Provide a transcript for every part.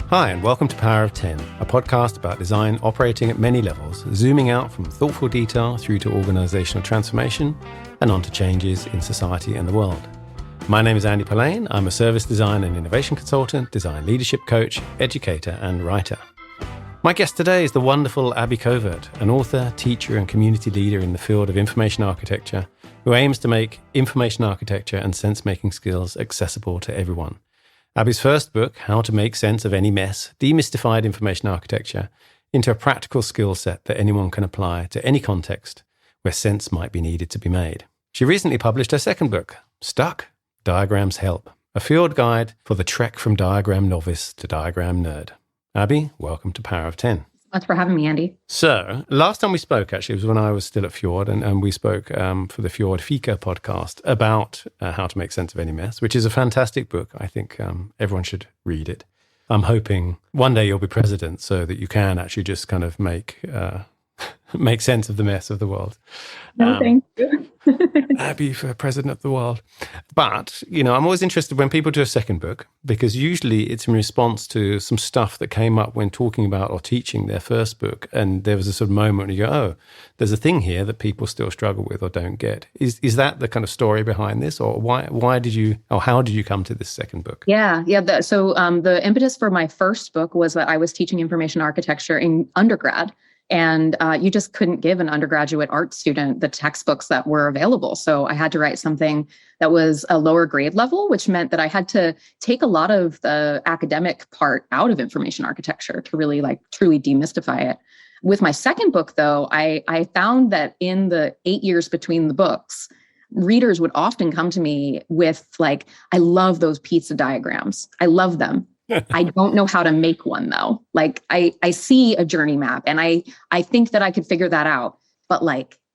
Hi, and welcome to Power of 10, a podcast about design operating at many levels, zooming out from thoughtful detail through to organisational transformation and onto changes in society and the world. My name is Andy Polaine. I'm a service design and innovation consultant, design leadership coach, educator, and writer. My guest today is the wonderful Abby Covert, an author, teacher, and community leader in the field of information architecture, who aims to make information architecture and sense-making skills accessible to everyone. Abby's first book, How to Make Sense of Any Mess, demystified information architecture into a practical skill set that anyone can apply to any context where sense might be needed to be made. She recently published her second book, Stuck? Diagrams Help, a field guide for the trek from diagram novice to diagram nerd. Abby, welcome to Power of 10. Thanks for having me, Andy. So, last time we spoke, actually, was when I was still at Fjord, and we spoke for the Fjord Fika podcast about How to Make Sense of Any Mess, which is a fantastic book. I think everyone should read it. I'm hoping one day you'll be president so that you can actually just kind of make sense of the mess of the world. No, thank you. Abby for president of the world. But, you know, I'm always interested when people do a second book, because usually it's in response to some stuff that came up when talking about or teaching their first book. And there was a sort of moment where you go, oh, there's a thing here that people still struggle with or don't get. Is that the kind of story behind this? Or how did you come to this second book? Yeah. So the impetus for my first book was that I was teaching information architecture in undergrad. And you just couldn't give an undergraduate art student the textbooks that were available. So I had to write something that was a lower grade level, which meant that I had to take a lot of the academic part out of information architecture to really truly demystify it. With my second book, though, I found that in the 8 years between the books, readers would often come to me with I love those pizza diagrams. I love them. I don't know how to make one though. I see a journey map and I think that I could figure that out. But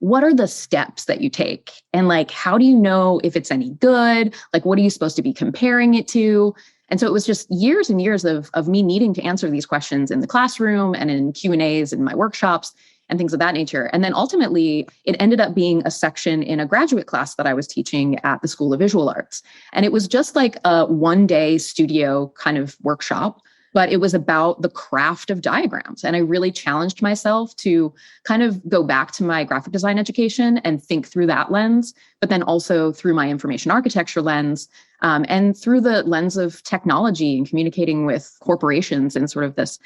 what are the steps that you take? And how do you know if it's any good? What are you supposed to be comparing it to? And so it was just years and years of me needing to answer these questions in the classroom and in Q&As in my workshops and things of that nature. And then ultimately, it ended up being a section in a graduate class that I was teaching at the School of Visual Arts. And it was just a one-day studio kind of workshop, but it was about the craft of diagrams. And I really challenged myself to kind of go back to my graphic design education and think through that lens, but then also through my information architecture lens, and through the lens of technology and communicating with corporations in sort of this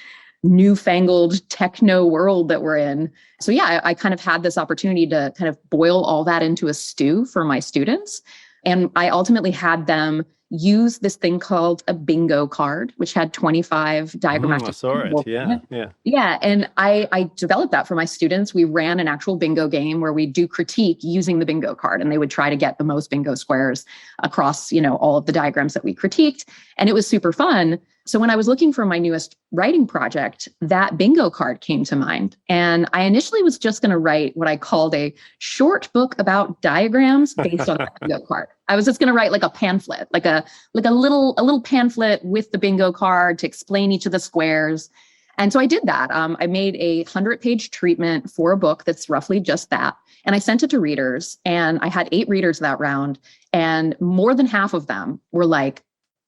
newfangled techno world that we're in. So yeah, I kind of had this opportunity to kind of boil all that into a stew for my students. And I ultimately had them use this thing called a bingo card, which had 25 diagrammatic. I saw it. Yeah. Yeah. And I developed that for my students. We ran an actual bingo game where we do critique using the bingo card, and they would try to get the most bingo squares across, all of the diagrams that we critiqued. And it was super fun. So when I was looking for my newest writing project, that bingo card came to mind. And I initially was just going to write what I called a short book about diagrams based on that bingo card. I was just going to write a pamphlet, a little pamphlet with the bingo card to explain each of the squares. And so I did that. I made a 100-page treatment for a book that's roughly just that. And I sent it to readers, and I had 8 readers that round. And more than half of them were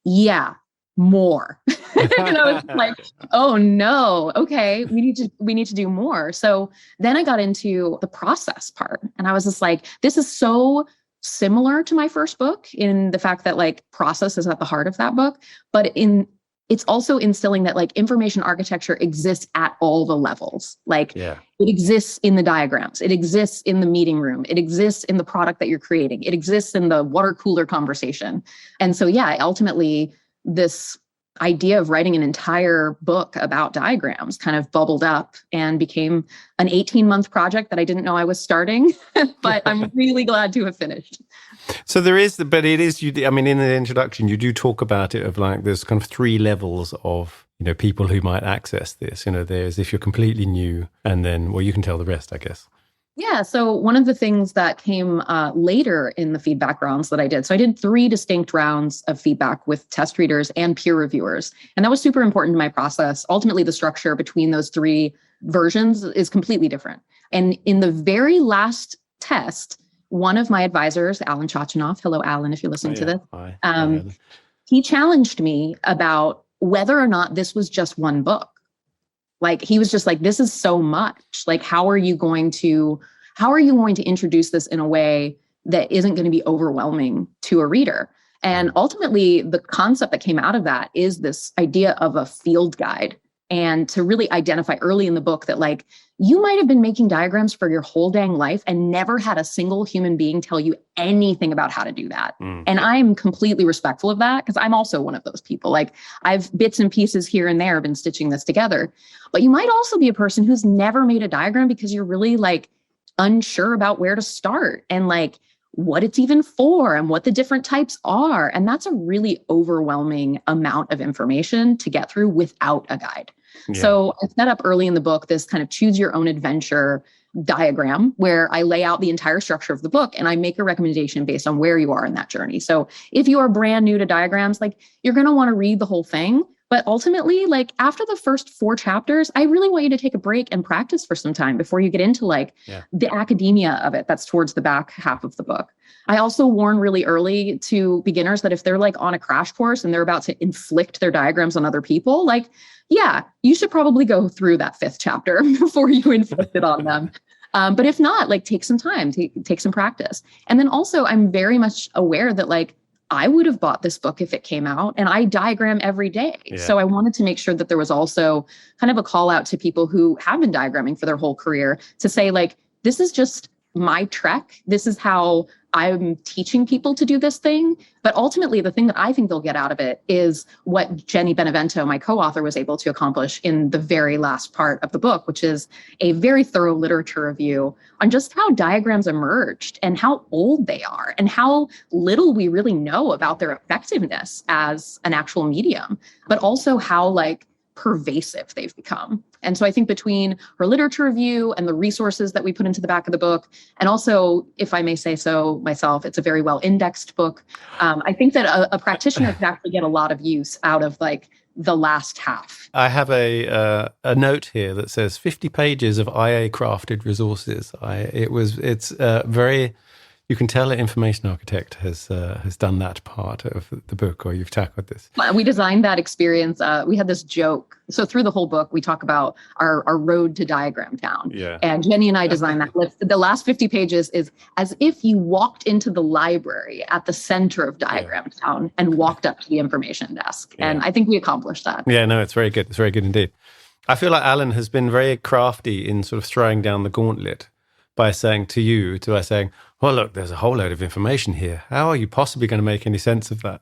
yeah, more. And I was oh no, okay, we need to do more. So then I got into the process part, and I was just this is so similar to my first book in the fact that process is at the heart of that book, but it's also instilling that information architecture exists at all the levels. It exists in the diagrams, it exists in the meeting room, it exists in the product that you're creating, it exists in the water cooler conversation. And so yeah, ultimately this idea of writing an entire book about diagrams kind of bubbled up and became an 18-month project that I didn't know I was starting, but I'm really glad to have finished. So there is, but it is, in the introduction, you do talk about it of there's kind of 3 levels of, people who might access this. There's if you're completely new, and then, well, you can tell the rest, I guess. Yeah. So one of the things that came later in the feedback rounds that I did, so I did 3 distinct rounds of feedback with test readers and peer reviewers. And that was super important to my process. Ultimately, the structure between those 3 versions is completely different. And in the very last test, one of my advisors, Alan Chachanoff, hello, Alan, if you're listening to this, Hi. he challenged me about whether or not this was just one book. Like, he was just like, this is so much. Like, how are you going to introduce this in a way that isn't going to be overwhelming to a reader? And ultimately, the concept that came out of that is this idea of a field guide, and to really identify early in the book that, like, you might have been making diagrams for your whole dang life and never had a single human being tell you anything about how to do that. And I'm completely respectful of that, because I'm also one of those people. Like, I've bits and pieces here and there been stitching this together. But you might also be a person who's never made a diagram because you're really like unsure about where to start and like what it's even for and what the different types are. And that's a really overwhelming amount of information to get through without a guide. Yeah. So I set up early in the book this kind of choose your own adventure diagram where I lay out the entire structure of the book and I make a recommendation based on where you are in that journey. So if you are brand new to diagrams, like, you're going to want to read the whole thing. But ultimately, like, after the first 4 chapters, I really want you to take a break and practice for some time before you get into the academia of it. That's towards the back half of the book. I also warn really early to beginners that if they're like on a crash course and they're about to inflict their diagrams on other people, like, yeah, you should probably go through that 5th chapter before you inflict it on them. But if not, like, take some time, take some practice. And then also, I'm very much aware that, like, I would have bought this book if it came out, and I diagram every day. Yeah. So I wanted to make sure that there was also kind of a call out to people who have been diagramming for their whole career to say, like, this is just my trek. This is how I'm teaching people to do this thing. But ultimately, the thing that I think they'll get out of it is what Jenny Benevento, my co-author, was able to accomplish in the very last part of the book, which is a very thorough literature review on just how diagrams emerged and how old they are and how little we really know about their effectiveness as an actual medium, but also how, like, pervasive they've become. And so I think between her literature review and the resources that we put into the back of the book, and also, if I may say so myself, it's a very well indexed book. I think that a practitioner could actually get a lot of use out of, like, the last half. I have a note here that says 50 pages of IA crafted resources. It's very. You can tell an information architect has done that part of the book, or you've tackled this. We designed that experience. We had this joke. So through the whole book, we talk about our road to Diagram Town. Yeah. And Jenny and I designed that list. The last 50 pages is as if you walked into the library at the center of Diagram Town and walked up to the information desk. Yeah. And I think we accomplished that. Yeah, no, it's very good. It's very good indeed. I feel like Alan has been very crafty in sort of throwing down the gauntlet by saying, well, look, there's a whole load of information here. How are you possibly going to make any sense of that?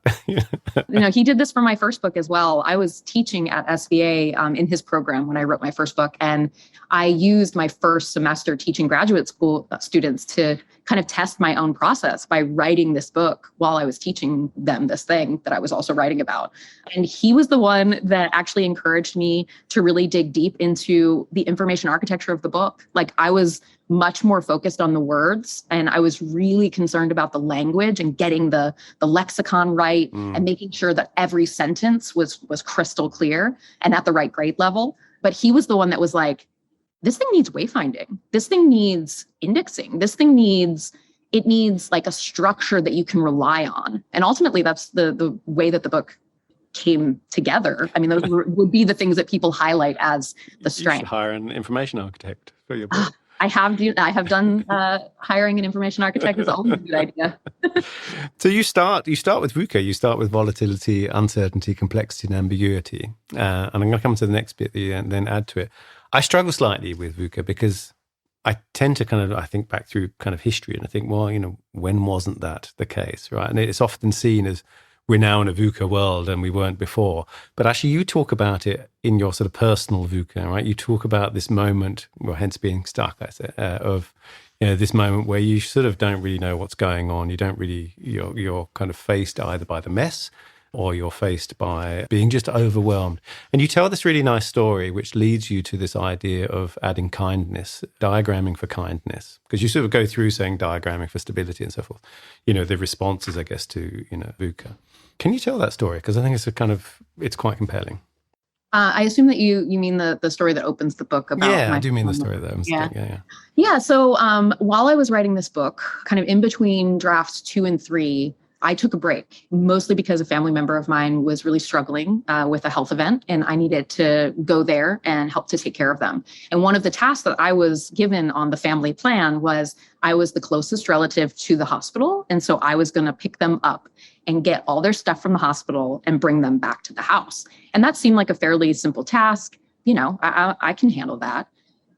He did this for my first book as well. I was teaching at SVA in his program when I wrote my first book, and I used my first semester teaching graduate school students to kind of test my own process by writing this book while I was teaching them this thing that I was also writing about. And he was the one that actually encouraged me to really dig deep into the information architecture of the book. Like, I was much more focused on the words, and I was really concerned about the language and getting the lexicon right and making sure that every sentence was crystal clear and at the right grade level. But he was the one that was like, this thing needs wayfinding. This thing needs indexing. This thing needs like a structure that you can rely on. And ultimately, that's the way that the book came together. I mean, those would be the things that people highlight as the strength. You should hire an information architect for your book. I have done hiring an information architect is always a good idea. So you start with VUCA. You start with volatility, uncertainty, complexity, and ambiguity. And I'm going to come to the next bit and then add to it. I struggle slightly with VUCA because I tend to I think back through kind of history and I think, well, when wasn't that the case, right? And it's often seen as we're now in a VUCA world and we weren't before. But actually you talk about it in your sort of personal VUCA, right? You talk about this moment, well, hence being stuck, I say, of this moment where you sort of don't really know what's going on. You don't really, you're kind of faced either by the mess or you're faced by being just overwhelmed. And you tell this really nice story, which leads you to this idea of adding kindness, diagramming for kindness, because you sort of go through saying diagramming for stability and so forth, the responses, I guess, to, VUCA. Can you tell that story? Because I think it's quite compelling. I assume that you mean the story that opens the book about. Yeah, I do mean the story that opens the book. Yeah. So while I was writing this book, kind of in between drafts 2 and 3, I took a break, mostly because a family member of mine was really struggling with a health event, and I needed to go there and help to take care of them. And one of the tasks that I was given on the family plan was I was the closest relative to the hospital. And so I was going to pick them up and get all their stuff from the hospital and bring them back to the house. And that seemed like a fairly simple task. I can handle that.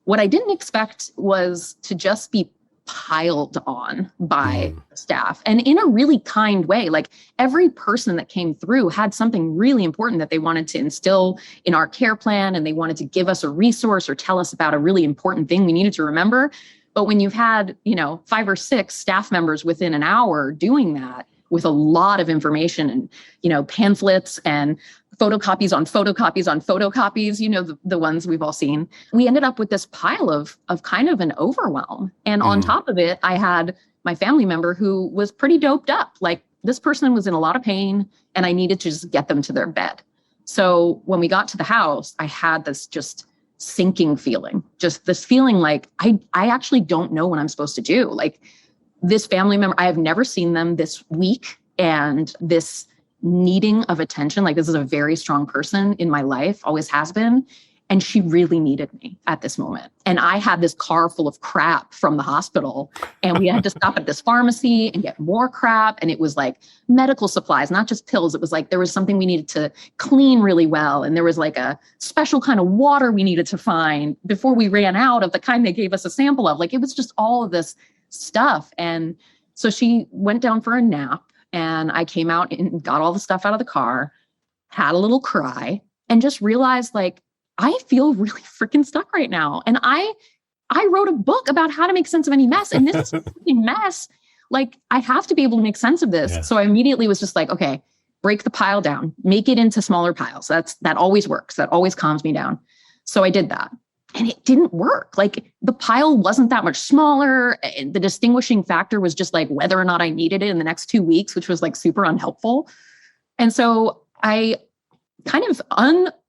What I didn't expect was to just be piled on by staff, and in a really kind way. Like, every person that came through had something really important that they wanted to instill in our care plan, and they wanted to give us a resource or tell us about a really important thing we needed to remember. But when you've had, 5 or 6 staff members within an hour doing that with a lot of information and, pamphlets and photocopies on photocopies on photocopies, the ones we've all seen, we ended up with this pile of kind of an overwhelm. And on top of it, I had my family member who was pretty doped up. Like, this person was in a lot of pain, and I needed to just get them to their bed. So when we got to the house, I had this just sinking feeling, just this feeling like I actually don't know what I'm supposed to do. Like, this family member, I have never seen them this weak, and this needing of attention. Like, this is a very strong person in my life, always has been. And she really needed me at this moment. And I had this car full of crap from the hospital, and we had to stop at this pharmacy and get more crap. And it was like medical supplies, not just pills. It was like there was something we needed to clean really well. And there was like a special kind of water we needed to find before we ran out of the kind they gave us a sample of. Like, it was just all of this stuff. And so she went down for a nap, and I came out and got all the stuff out of the car, had a little cry, and just realized, like, I feel really freaking stuck right now. And I wrote a book about how to make sense of any mess. And this is a freaking mess. Like, I have to be able to make sense of this. Yeah. So I immediately was just like, okay, break the pile down, make it into smaller piles. That always works. That always calms me down. So I did that. And it didn't work. Like, the pile wasn't that much smaller. The distinguishing factor was just like whether or not I needed it in the next 2 weeks, which was like super unhelpful. And so I kind of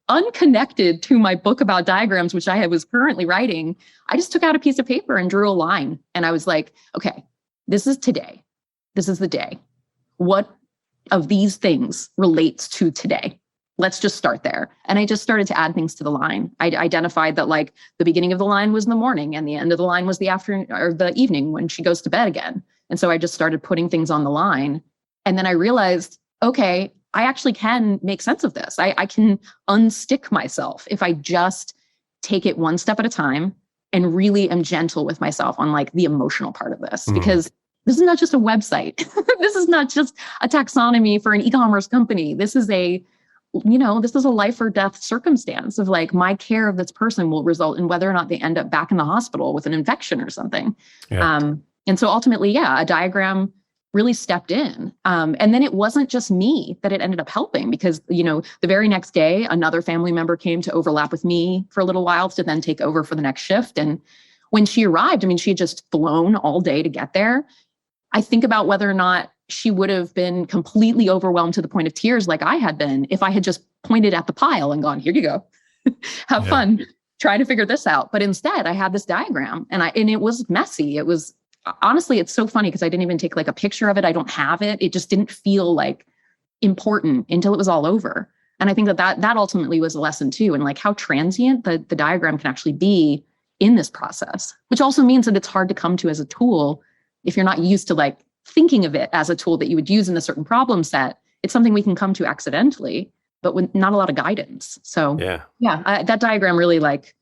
unconnected to my book about diagrams, which I was currently writing, I just took out a piece of paper and drew a line. And I was like, okay, this is today. This is the day. What of these things relates to today? Let's just start there. And I just started to add things to the line. I identified that, like, the beginning of the line was in the morning, and the end of the line was the afternoon or the evening when she goes to bed again. And so I just started putting things on the line. And then I realized, okay, I actually can make sense of this. I can unstick myself if I just take it one step at a time and really am gentle with myself on, like, the emotional part of this, because this is not just a website. This is not just a taxonomy for an e-commerce company. This is a life or death circumstance of, like, my care of this person will result in whether or not they end up back in the hospital with an infection or something. Yeah. And so ultimately, a diagram really stepped in. And then it wasn't just me that it ended up helping, because, the very next day, another family member came to overlap with me for a little while to then take over for the next shift. And when she arrived, she had just flown all day to get there. I think about whether or not she would have been completely overwhelmed to the point of tears like I had been if I had just pointed at the pile and gone, here you go, have fun, try to figure this out. But instead, I had this diagram, and it was messy. It was, honestly, it's so funny because I didn't even take, like, a picture of it. I don't have it. It just didn't feel like important until it was all over. And I think that ultimately was a lesson too, and, like, how transient the diagram can actually be in this process, which also means that it's hard to come to as a tool if you're not used to, like, thinking of it as a tool that you would use in a certain problem set. It's something we can come to accidentally, but with not a lot of guidance. So that diagram really, like,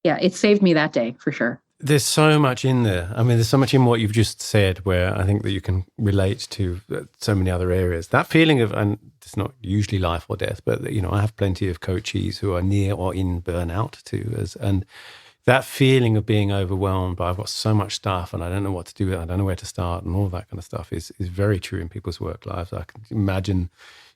it saved me that day for sure. There's so much in there. There's so much in what you've just said where I think that you can relate to so many other areas. That feeling of, and it's not usually life or death, but, I have plenty of coachees who are near or in burnout too. And that feeling of being overwhelmed by, I've got so much stuff and I don't know what to do, I don't know where to start, and all of that kind of stuff is very true in people's work lives. I can imagine,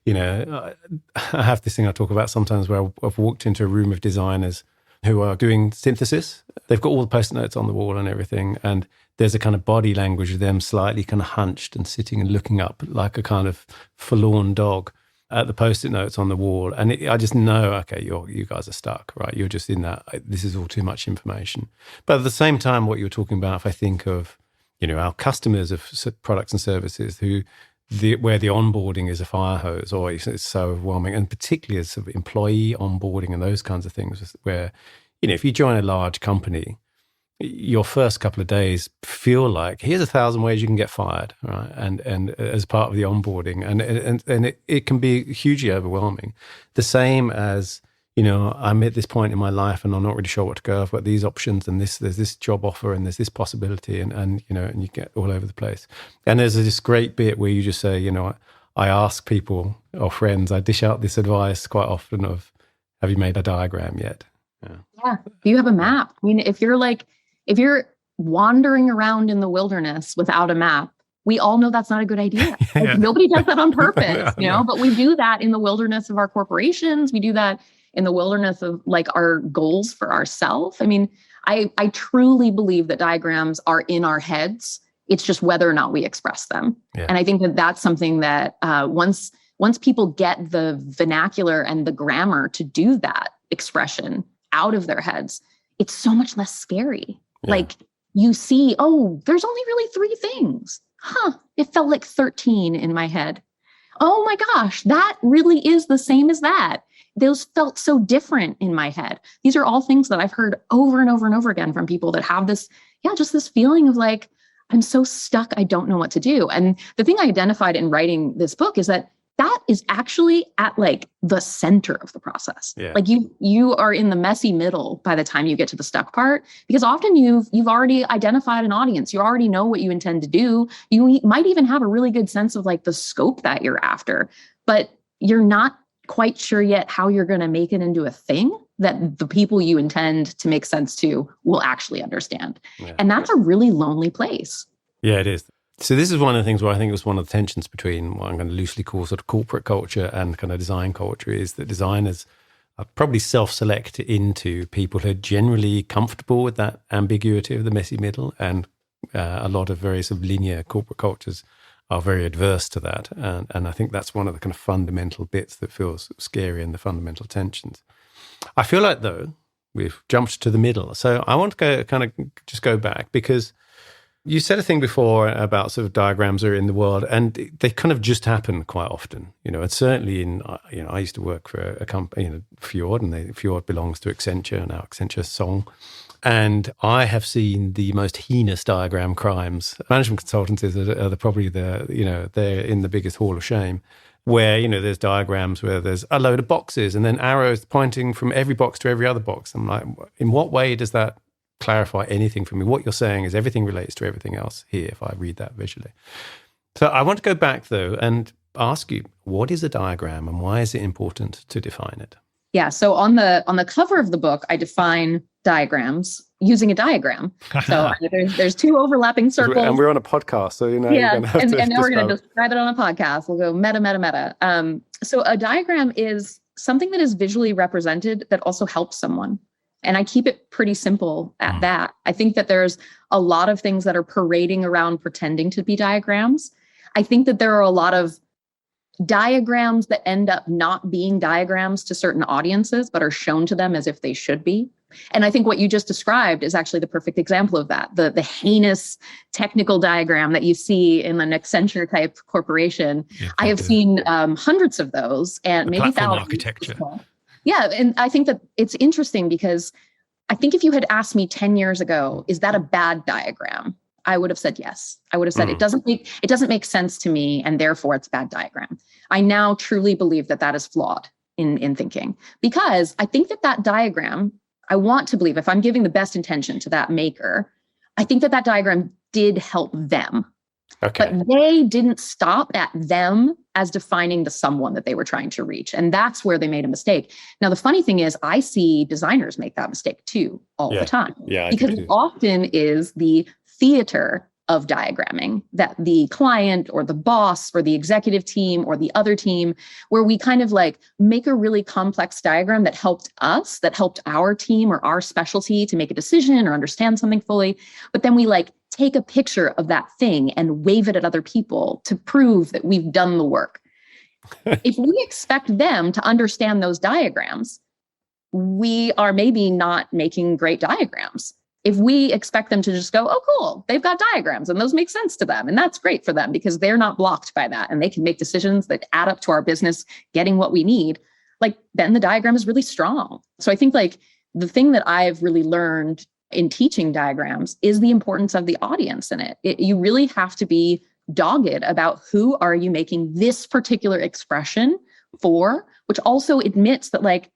I have this thing I talk about sometimes where I've walked into a room of designers who are doing synthesis. They've got all the post-it notes on the wall and everything, and there's a kind of body language of them slightly kind of hunched and sitting and looking up like a kind of forlorn dog at the post-it notes on the wall. And I just know, okay, you guys are stuck, right? You're just in that, this is all too much information. But at the same time, what you're talking about, if I think of, our customers of products and services who where the onboarding is a fire hose, or it's so overwhelming, and particularly as sort of employee onboarding and those kinds of things, where, if you join a large company, your first couple of days feel like, here's 1,000 ways you can get fired, right? And as part of the onboarding, and it can be hugely overwhelming. The same as, I'm at this point in my life and I'm not really sure what to go. I've got these options and there's this job offer and there's this possibility, and you get all over the place. And there's this great bit where you just say, I ask people or friends, I dish out this advice quite often of, have you made a diagram yet? Yeah. Do you have a map? I mean, if you're wandering around in the wilderness without a map, we all know that's not a good idea. Yeah. Nobody does that on purpose, but we do that in the wilderness of our corporations. We do that in the wilderness of our goals for ourselves. I mean, I truly believe that diagrams are in our heads. It's just whether or not we express them. Yeah. And I think that that's something that once people get the vernacular and the grammar to do that expression out of their heads, it's so much less scary. Yeah. You see, there's only really 3 things. It felt like 13 in my head. Oh my gosh, that really is the same as that. Those felt so different in my head. These are all things that I've heard over and over and over again from people that have this, just this feeling of I'm so stuck, I don't know what to do. And the thing I identified in writing this book is that is actually at the center of the process. Yeah. You are in the messy middle by the time you get to the stuck part, because often you've already identified an audience. You already know what you intend to do. You might even have a really good sense of the scope that you're after, but you're not quite sure yet how you're going to make it into a thing that the people you intend to make sense to will actually understand. Yeah. And that's a really lonely place. Yeah, it is. So this is one of the things where I think it was one of the tensions between what I'm going to loosely call sort of corporate culture and kind of design culture, is that designers probably self-select into people who are generally comfortable with that ambiguity of the messy middle, and a lot of very sort of linear corporate cultures are very adverse to that. And I think that's one of the kind of fundamental bits that feels scary, and the fundamental tensions. I feel like, though, we've jumped to the middle. So I want to just go back, because you said a thing before about sort of diagrams are in the world, and they kind of just happen quite often, and certainly I used to work for a company, Fjord, and Fjord belongs to Accenture, now Accenture Song. And I have seen the most heinous diagram crimes. Management consultancies are probably they're in the biggest hall of shame, where, there's diagrams where there's a load of boxes and then arrows pointing from every box to every other box. I'm like, in what way does that clarify anything for me? What you're saying is everything relates to everything else here, if I read that visually. So I want to go back, though, and ask you, what is a diagram and why is it important to define it? Yeah. So on the cover of the book, I define diagrams using a diagram. So there's 2 overlapping circles. And we're on a podcast, so yeah. You're going to have and now we're going to describe it on a podcast. We'll go meta, meta, meta. So a diagram is something that is visually represented that also helps someone. And I keep it pretty simple at that. I think that there's a lot of things that are parading around pretending to be diagrams. I think that there are a lot of diagrams that end up not being diagrams to certain audiences, but are shown to them as if they should be. And I think what you just described is actually the perfect example of that. The heinous technical diagram that you see in an Accenture type corporation. Yeah, I have seen hundreds of those, and maybe thousands. Architecture. Yeah. And I think that it's interesting, because I think if you had asked me 10 years ago, is that a bad diagram? I would have said yes. I would have said it doesn't make sense to me, and therefore it's a bad diagram. I now truly believe that is flawed in thinking, because I think that diagram, I want to believe, if I'm giving the best intention to that maker, I think that diagram did help them. Okay. But they didn't stop at them as defining the someone that they were trying to reach. And that's where they made a mistake. Now, the funny thing is, I see designers make that mistake too all the time. Yeah, because it often is the theater of diagramming that the client or the boss or the executive team or the other team, where we kind of make a really complex diagram that helped us, that helped our team or our specialty to make a decision or understand something fully. But then we take a picture of that thing and wave it at other people to prove that we've done the work. If we expect them to understand those diagrams, we are maybe not making great diagrams. If we expect them to just go, oh, cool, they've got diagrams and those make sense to them. And that's great for them because they're not blocked by that. And they can make decisions that add up to our business, getting what we need. Like, then the diagram is really strong. So I think like the thing that I've really learned in teaching diagrams is the importance of the audience in it. You really have to be dogged about who are you making this particular expression for, which also admits that like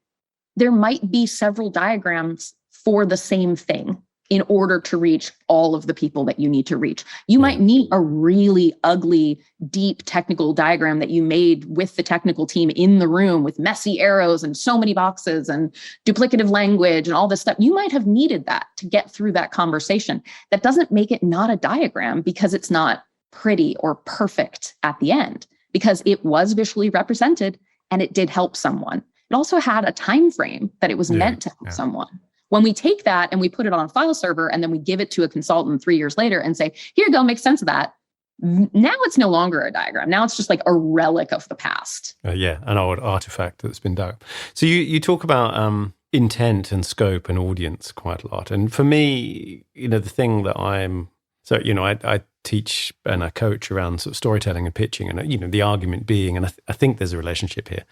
there might be several diagrams for the same thing in order to reach all of the people that you need to reach. You might need a really ugly, deep technical diagram that you made with the technical team in the room with messy arrows and so many boxes and duplicative language and all this stuff. You might have needed that to get through that conversation. That doesn't make it not a diagram because it's not pretty or perfect at the end, because it was visually represented and it did help someone. It also had a time frame that it was meant to help someone. When we take that and we put it on a file server and then we give it to a consultant 3 years later and say, here you go, make sense of that. Now it's no longer a diagram. Now it's just like a relic of the past. An old artifact that's been dug. So you talk about intent and scope and audience quite a lot. And for me, the thing that I teach and I coach around sort of storytelling and pitching, and the argument being, and I think there's a relationship here.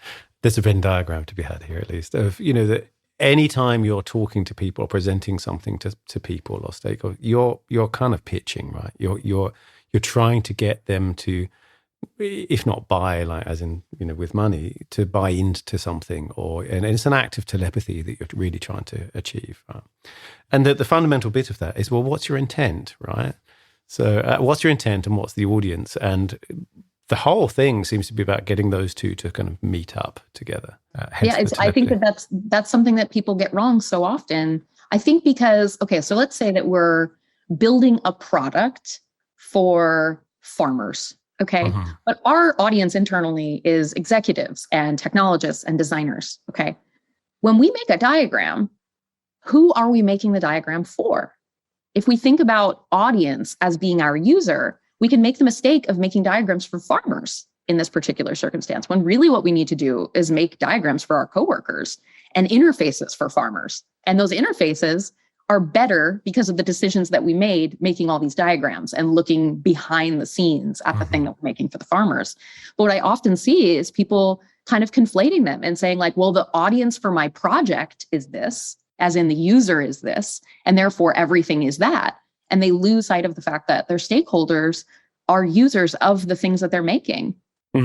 There's a Venn diagram to be had here, at least, of that anytime you're talking to people or presenting something to people or stakeholders, you're kind of pitching, right? You're trying to get them to, if not buy, like as in with money, to buy into something, and it's an act of telepathy that you're really trying to achieve, right? And the fundamental bit of that is, well, what's your intent, right? So what's your intent and what's the audience? And the whole thing seems to be about getting those two to kind of meet up together. I think that's something that people get wrong so often. I think because, so let's say that we're building a product for farmers, okay? Mm-hmm. But our audience internally is executives and technologists and designers, okay? When we make a diagram, who are we making the diagram for? If we think about audience as being our user, we can make the mistake of making diagrams for farmers in this particular circumstance, when really what we need to do is make diagrams for our coworkers and interfaces for farmers. And those interfaces are better because of the decisions that we made making all these diagrams and looking behind the scenes at the thing that we're making for the farmers. But what I often see is people kind of conflating them and saying like, well, the audience for my project is this, as in the user is this, and therefore everything is that. And they lose sight of the fact that their stakeholders are users of the things that they're making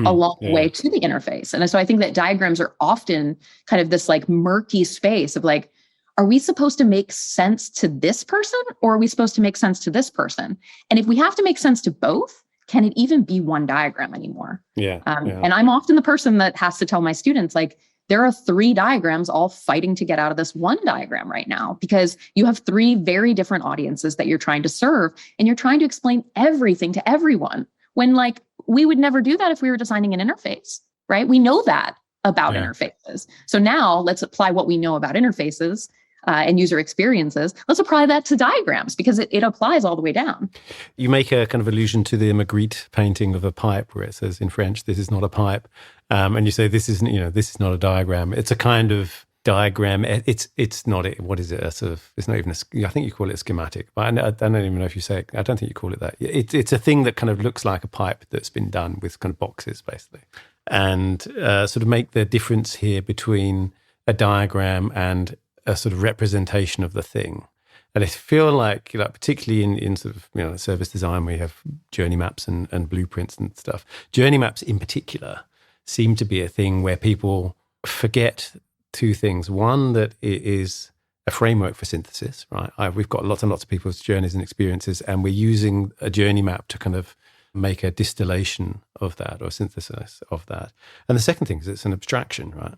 along the way to the interface. And so I think that diagrams are often kind of this like murky space of like, are we supposed to make sense to this person or are we supposed to make sense to this person? And if we have to make sense to both, can it even be one diagram anymore? And I'm often the person that has to tell my students, like, there are 3 diagrams all fighting to get out of this one diagram right now, because you have 3 very different audiences that you're trying to serve, and you're trying to explain everything to everyone, when like we would never do that if we were designing an interface, right? We know that about interfaces. So now let's apply what we know about interfaces and user experiences. Let's apply that to diagrams, because it applies all the way down. You make a kind of allusion to the Magritte painting of a pipe, where it says in French, "This is not a pipe," and you say this isn't, this is not a diagram. It's a kind of diagram. It's not it. What is it? A sort of. It's not even. I think you call it a schematic, but I don't even know if you say it. I don't think you call it that. It's a thing that kind of looks like a pipe that's been done with kind of boxes, basically, and sort of make the difference here between a diagram and a sort of representation of the thing. And I feel like particularly in sort of, service design, where you have journey maps and blueprints and stuff. Journey maps in particular seem to be a thing where people forget 2 things. One, that it is a framework for synthesis, right? We've got lots and lots of people's journeys and experiences, and we're using a journey map to kind of make a distillation of that or synthesis of that. And the second thing is it's an abstraction, right?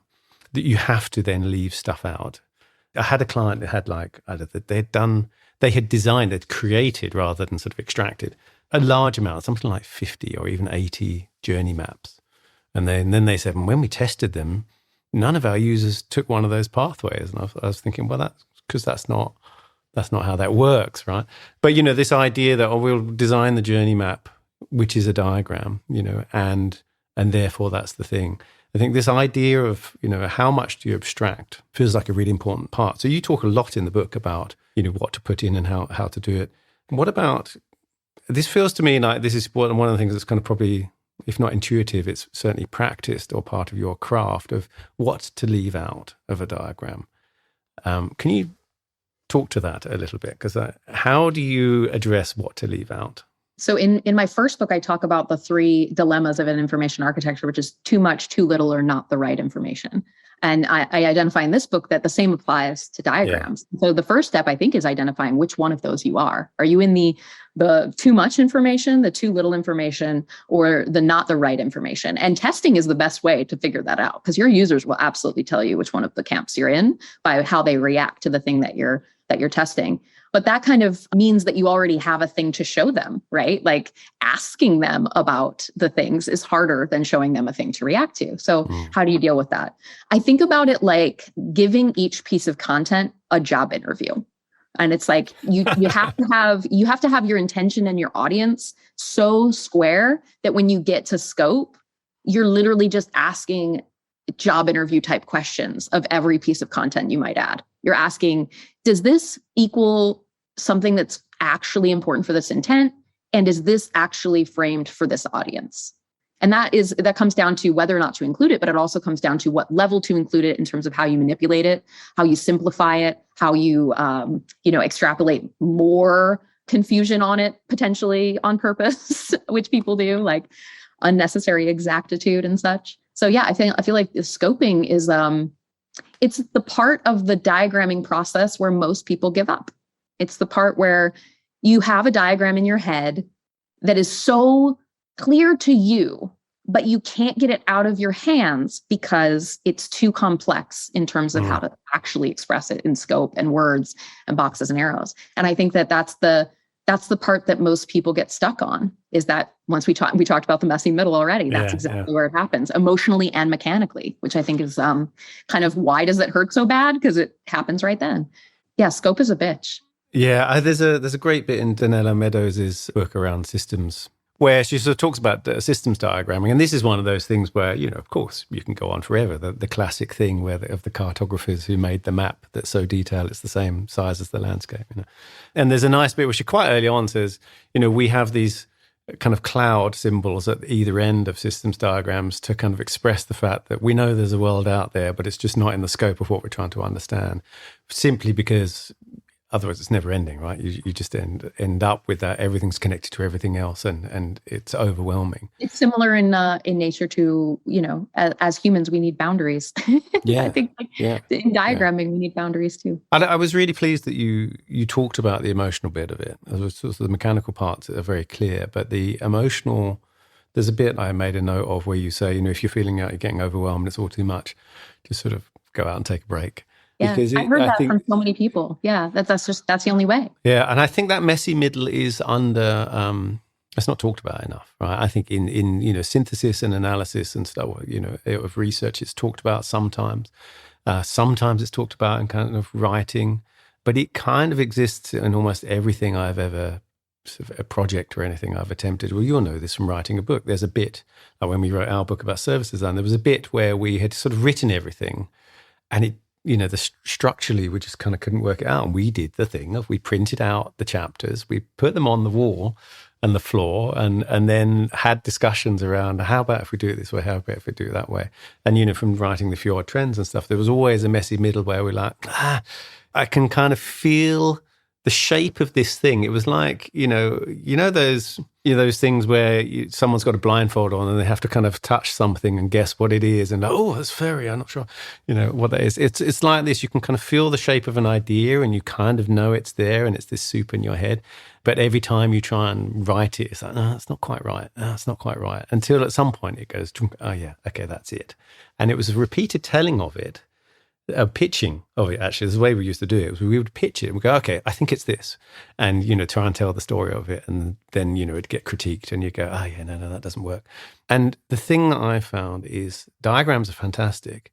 That you have to then leave stuff out. I had a client that had they'd created rather than sort of extracted a large amount, something like 50 or even 80 journey maps. And then they said, when we tested them, none of our users took one of those pathways. And I was thinking, well, that's because that's not how that works, right? But, this idea that, we'll design the journey map, which is a diagram, and therefore that's the thing. I think this idea of, how much do you abstract feels like a really important part. So you talk a lot in the book about what to put in and how to do it. What about, this feels to me like this is one of the things that's kind of probably, if not intuitive, it's certainly practiced or part of your craft of what to leave out of a diagram. Can you talk to that a little bit? Because how do you address what to leave out? So in my first book, I talk about the 3 dilemmas of an information architecture, which is too much, too little, or not the right information. And I identify in this book that the same applies to diagrams. Yeah. So the first step, I think, is identifying which one of those you are. Are you in the too much information, the too little information, or the not the right information? And testing is the best way to figure that out, because your users will absolutely tell you which one of the camps you're in by how they react to the thing that you're testing. But that kind of means that you already have a thing to show them, right? Like asking them about the things is harder than showing them a thing to react to. So how do you deal with that? I think about it like giving each piece of content a job interview. And it's like you have to have your intention and your audience so square that when you get to scope, you're literally just asking job interview type questions of every piece of content you might add. You're asking, does this equal something that's actually important for this intent? And is this actually framed for this audience? And that comes down to whether or not to include it, but it also comes down to what level to include it in terms of how you manipulate it, how you simplify it, how you, extrapolate more confusion on it, potentially on purpose, which people do, like unnecessary exactitude and such. So yeah, I feel like the scoping is, it's the part of the diagramming process where most people give up. It's the part where you have a diagram in your head that is so clear to you, but you can't get it out of your hands because it's too complex in terms of how to actually express it in scope and words and boxes and arrows. And I think that's the part that most people get stuck on, is that once we talked about the messy middle already. That's exactly where it happens, emotionally and mechanically, which I think is kind of why does it hurt so bad? Because it happens right then. Yeah, scope is a bitch. Yeah, there's a great bit in Donella Meadows' book around systems where she sort of talks about systems diagramming. And this is one of those things where, of course, you can go on forever. The classic thing of the cartographers who made the map that's so detailed it's the same size as the landscape. And there's a nice bit where she quite early on says, we have these kind of cloud symbols at either end of systems diagrams to kind of express the fact that we know there's a world out there, but it's just not in the scope of what we're trying to understand, simply because otherwise it's never ending, right? You just end up with that. Everything's connected to everything else, and it's overwhelming. It's similar in nature to, as humans, we need boundaries. Yeah. I think in diagramming, we need boundaries too. I was really pleased that you talked about the emotional bit of it. Sort of the mechanical parts are very clear, but the emotional, there's a bit I made a note of where you say, if you're feeling like you're getting overwhelmed, it's all too much, just sort of go out and take a break. Yeah, I've heard that from so many people. Yeah, that's the only way. Yeah, and I think that messy middle is under, it's not talked about enough, right? I think in synthesis and analysis and stuff, of research, it's talked about sometimes. Sometimes it's talked about in kind of writing, but it kind of exists in almost everything I've ever, sort of a project or anything I've attempted. Well, you'll know this from writing a book. There's a bit, like when we wrote our book about service design, there was a bit where we had sort of written everything, and it, structurally, we just kind of couldn't work it out. And we did the thing of we printed out the chapters, we put them on the wall and the floor, and then had discussions around how about if we do it this way, how about if we do it that way. And, from writing the Fjord Trends and stuff, there was always a messy middle where we're like, I can kind of feel the shape of this thing. It was like, those things where someone's got a blindfold on and they have to kind of touch something and guess what it is. And that's fairy. I'm not sure, what that is. It's like this. You can kind of feel the shape of an idea and you kind of know it's there and it's this soup in your head. But every time you try and write it, it's like, no, it's not quite right. No, it's not quite right. Until at some point it goes, oh yeah, okay, that's it. And it was a repeated telling of it. Pitching of it, actually, this is the way we used to do it. Was we would pitch it and we go, okay, I think it's this, and try and tell the story of it, and then it'd get critiqued, and you go, oh yeah, no, that doesn't work. And the thing that I found is diagrams are fantastic,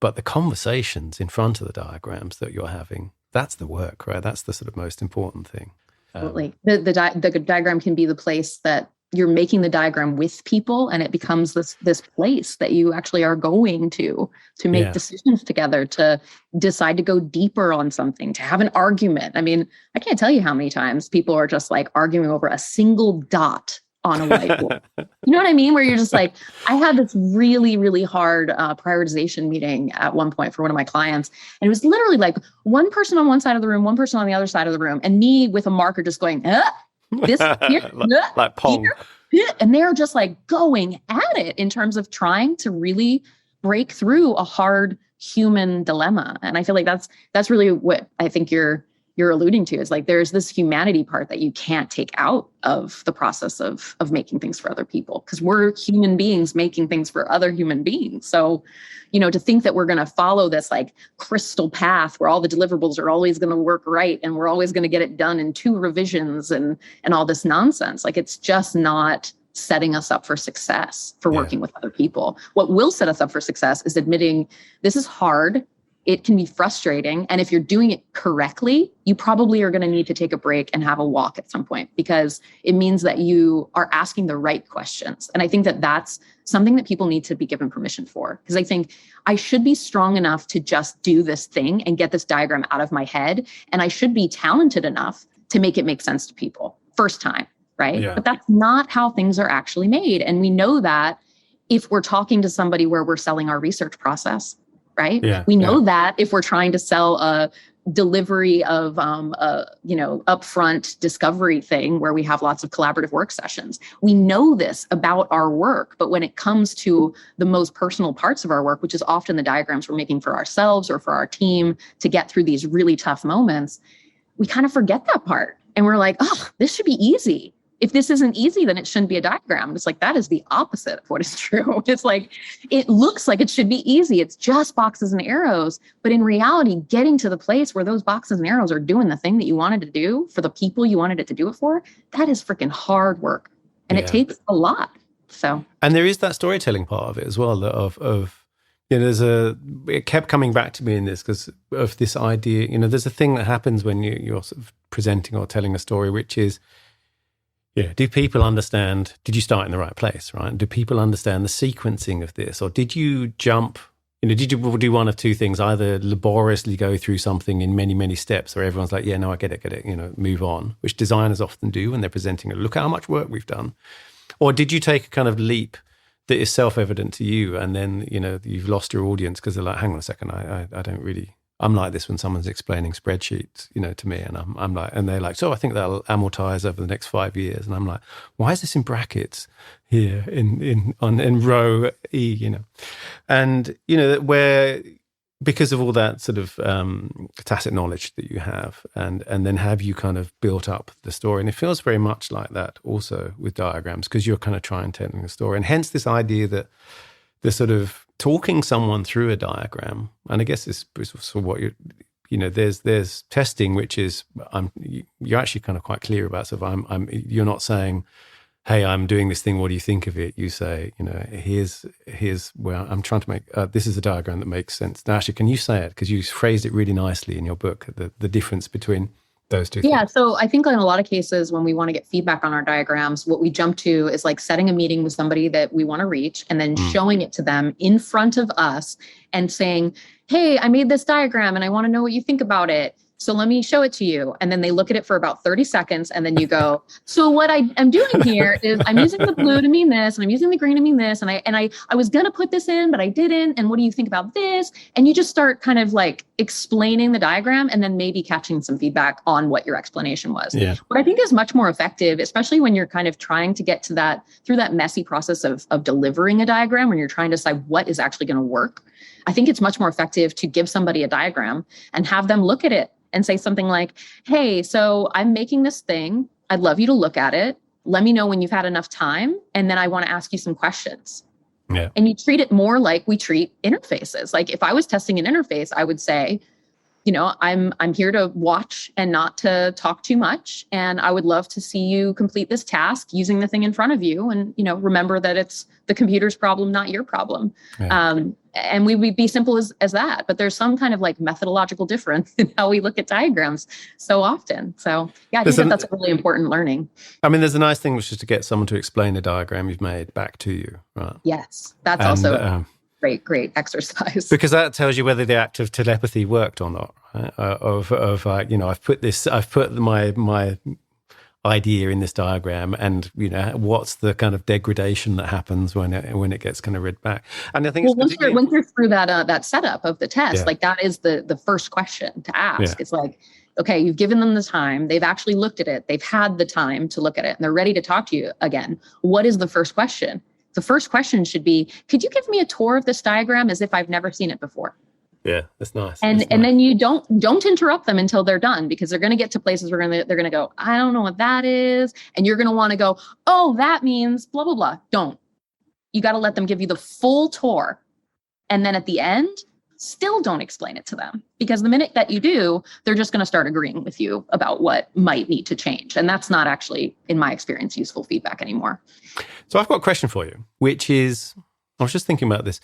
but the conversations in front of the diagrams that you're having, that's the work, right? That's the sort of most important thing. Absolutely. The diagram can be the place that you're making the diagram with people, and it becomes this place that you actually are going to make decisions together, to decide to go deeper on something, to have an argument. I mean, I can't tell you how many times people are just like arguing over a single dot on a whiteboard. You know what I mean? Where you're just like, I had this really, really hard prioritization meeting at one point for one of my clients. And it was literally like one person on one side of the room, one person on the other side of the room, and me with a marker just going, this here, like Pong. here. And they're just like going at it in terms of trying to really break through a hard human dilemma. And I feel like that's really what I think you're alluding to, is like there's this humanity part that you can't take out of the process of making things for other people, because we're human beings making things for other human beings. So, to think that we're going to follow this like crystal path where all the deliverables are always going to work right and we're always going to get it done in 2 revisions and all this nonsense, like it's just not setting us up for success for working with other people. What will set us up for success is admitting this is hard. It can be frustrating. And if you're doing it correctly, you probably are going to need to take a break and have a walk at some point, because it means that you are asking the right questions. And I think that that's something that people need to be given permission for, because I think I should be strong enough to just do this thing and get this diagram out of my head. And I should be talented enough to make it make sense to people first time, right? Yeah. But that's not how things are actually made. And we know that if we're talking to somebody where we're selling our research process, right? Yeah, we know that if we're trying to sell a delivery of upfront discovery thing where we have lots of collaborative work sessions, we know this about our work. But when it comes to the most personal parts of our work, which is often the diagrams we're making for ourselves or for our team to get through these really tough moments, we kind of forget that part. And we're like, oh, this should be easy. If this isn't easy, then it shouldn't be a diagram. It's like, that is the opposite of what is true. It's like, it looks like it should be easy. It's just boxes and arrows. But in reality, getting to the place where those boxes and arrows are doing the thing that you wanted to do for the people you wanted it to do it for, that is freaking hard work. And it takes a lot. So, and there is that storytelling part of it as well, it kept coming back to me in this because of this idea, there's a thing that happens when you're sort of presenting or telling a story, which is, do people understand, did you start in the right place, right? Do people understand the sequencing of this? Or did you jump, did you do one of 2 things, either laboriously go through something in many, many steps where everyone's like, yeah, no, I get it, move on, which designers often do when they're presenting it. Look how much work we've done. Or did you take a kind of leap that is self-evident to you and then, you've lost your audience because they're like, hang on a second, I don't really... I'm like this when someone's explaining spreadsheets, to me, and I'm like, and they're like, so I think that'll amortize over the next 5 years, and I'm like, why is this in brackets here in row E, and where because of all that sort of tacit knowledge that you have, and then have you kind of built up the story, and it feels very much like that also with diagrams because you're kind of telling a story, and hence this idea that the sort of talking someone through a diagram, and I guess this is for what there's testing, which is you're actually kind of quite clear about. So you're not saying, hey, I'm doing this thing, what do you think of it? You say, here's where I'm trying to make, this is a diagram that makes sense. Now, actually, can you say it? Because you phrased it really nicely in your book, the difference between those 2 things. Yeah. So I think in a lot of cases, when we want to get feedback on our diagrams, what we jump to is like setting a meeting with somebody that we want to reach and then showing it to them in front of us and saying, hey, I made this diagram and I want to know what you think about it. So let me show it to you. And then they look at it for about 30 seconds. And then you go, so what I'm doing here is I'm using the blue to mean this, and I'm using the green to mean this. And I was going to put this in, but I didn't. And what do you think about this? And you just start kind of like explaining the diagram and then maybe catching some feedback on what your explanation was. Yeah. What I think is much more effective, especially when you're kind of trying to get to that through that messy process of delivering a diagram, when you're trying to decide what is actually going to work. I think it's much more effective to give somebody a diagram and have them look at it and say something like, hey, so I'm making this thing. I'd love you to look at it. Let me know when you've had enough time. And then I want to ask you some questions. Yeah. And you treat it more like we treat interfaces. Like if I was testing an interface, I would say, I'm here to watch and not to talk too much. And I would love to see you complete this task using the thing in front of you. And, remember that it's the computer's problem, not your problem. Yeah. And we would be simple as that. But there's some kind of like methodological difference in how we look at diagrams so often. So yeah, I think that's a really important learning. I mean, there's a nice thing, which is to get someone to explain a diagram you've made back to you, right? Yes, that's also great exercise. Because that tells you whether the act of telepathy worked or not, right? I've put my idea in this diagram, and what's the kind of degradation that happens when it gets kind of read back. And I think once you're through that setup of the test, like that is the first question to ask. Yeah. It's like, okay, you've given them the time, they've actually looked at it, they've had the time to look at it, and they're ready to talk to you again. What is the first question? The first question should be, could you give me a tour of this diagram as if I've never seen it before? Yeah, that's nice. And then you don't interrupt them until they're done, because they're going to get to places where they're going to go, I don't know what that is. And you're going to want to go, oh, that means blah, blah, blah. Don't. You got to let them give you the full tour. And then at the end, still don't explain it to them, because the minute that you do, they're just going to start agreeing with you about what might need to change. And that's not actually, in my experience, useful feedback anymore. So I've got a question for you, which is, I was just thinking about this.